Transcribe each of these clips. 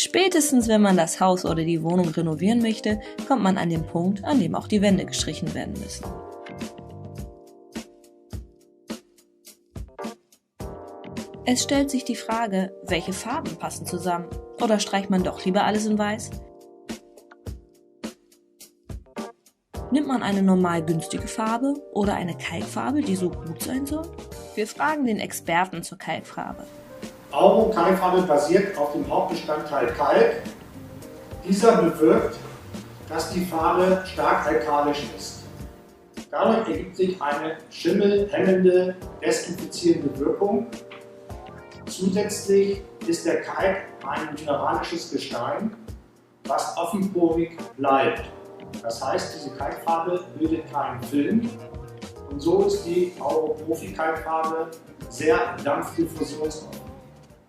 Spätestens wenn man das Haus oder die Wohnung renovieren möchte, kommt man an den Punkt, an dem auch die Wände gestrichen werden müssen. Es stellt sich die Frage, welche Farben passen zusammen? Oder streicht man doch lieber alles in Weiß? Nimmt man eine normal günstige Farbe oder eine Kalkfarbe, die so gut sein soll? Wir fragen den Experten zur Kalkfarbe. Auro-Kalkfarbe basiert auf dem Hauptbestandteil Kalk. Dieser bewirkt, dass die Farbe stark alkalisch ist. Dadurch ergibt sich eine schimmelhemmende, desinfizierende Wirkung. Zusätzlich ist der Kalk ein mineralisches Gestein, was offenporig bleibt. Das heißt, diese Kalkfarbe bildet keinen Film und so ist die Auro-Profi-Kalkfarbe sehr dampfdiffusionsoffen.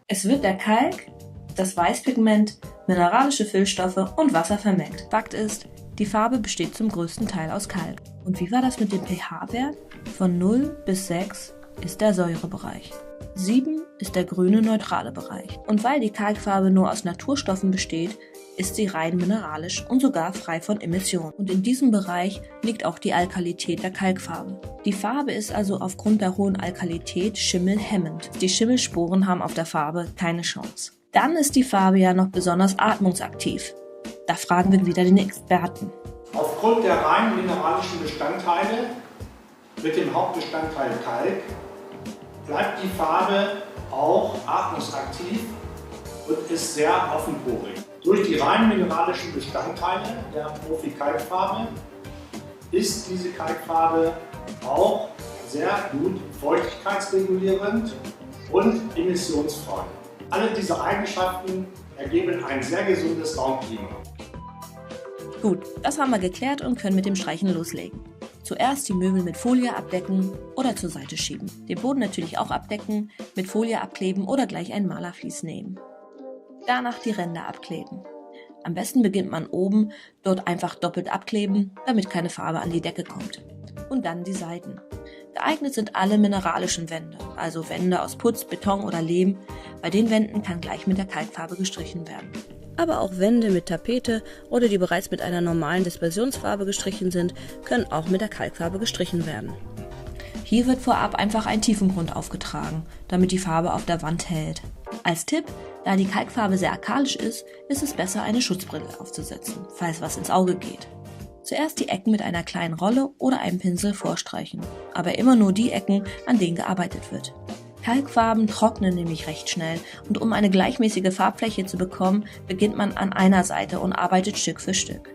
Es wird der Kalk, das Weißpigment, mineralische Füllstoffe und Wasser vermengt. Fakt ist, die Farbe besteht zum größten Teil aus Kalk. Und wie war das mit dem pH-Wert? Von 0 bis 6 ist der Säurebereich. 7 ist der grüne neutrale Bereich. Und weil die Kalkfarbe nur aus Naturstoffen besteht, ist sie rein mineralisch und sogar frei von Emissionen. Und in diesem Bereich liegt auch die Alkalität der Kalkfarbe. Die Farbe ist also aufgrund der hohen Alkalität schimmelhemmend. Die Schimmelsporen haben auf der Farbe keine Chance. Dann ist die Farbe ja noch besonders atmungsaktiv. Da fragen wir wieder den Experten. Aufgrund der rein mineralischen Bestandteile mit dem Hauptbestandteil Kalk bleibt die Farbe auch atmungsaktiv und ist sehr offenporig. Durch die rein mineralischen Bestandteile der Profi-Kalkfarbe ist diese Kalkfarbe auch sehr gut feuchtigkeitsregulierend und emissionsfrei. Alle diese Eigenschaften ergeben ein sehr gesundes Raumklima. Gut, das haben wir geklärt und können mit dem Streichen loslegen. Zuerst die Möbel mit Folie abdecken oder zur Seite schieben. Den Boden natürlich auch abdecken, mit Folie abkleben oder gleich ein Malervlies nehmen. Danach die Ränder abkleben. Am besten beginnt man oben, dort einfach doppelt abkleben, damit keine Farbe an die Decke kommt. Und dann die Seiten. Geeignet sind alle mineralischen Wände, also Wände aus Putz, Beton oder Lehm. Bei den Wänden kann gleich mit der Kalkfarbe gestrichen werden. Aber auch Wände mit Tapete oder die bereits mit einer normalen Dispersionsfarbe gestrichen sind, können auch mit der Kalkfarbe gestrichen werden. Hier wird vorab einfach ein Tiefengrund aufgetragen, damit die Farbe auf der Wand hält. Als Tipp, da die Kalkfarbe sehr alkalisch ist es besser, eine Schutzbrille aufzusetzen, falls was ins Auge geht. Zuerst die Ecken mit einer kleinen Rolle oder einem Pinsel vorstreichen, aber immer nur die Ecken, an denen gearbeitet wird. Kalkfarben trocknen nämlich recht schnell und um eine gleichmäßige Farbfläche zu bekommen, beginnt man an einer Seite und arbeitet Stück für Stück.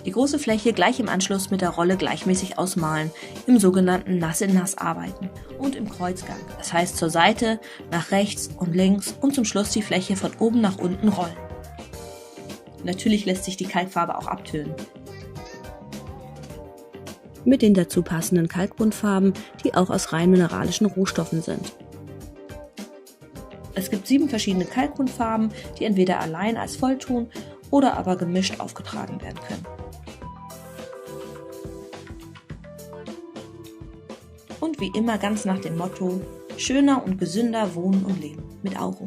Die große Fläche gleich im Anschluss mit der Rolle gleichmäßig ausmalen, im sogenannten Nass in Nass arbeiten und im Kreuzgang, das heißt zur Seite, nach rechts und links und zum Schluss die Fläche von oben nach unten rollen. Natürlich lässt sich die Kalkfarbe auch abtönen. Mit den dazu passenden Kalkbuntfarben, die auch aus rein mineralischen Rohstoffen sind. Es gibt 7 verschiedene Kalkbuntfarben, die entweder allein als Vollton oder aber gemischt aufgetragen werden können. Und wie immer ganz nach dem Motto: schöner und gesünder wohnen und leben mit Auro.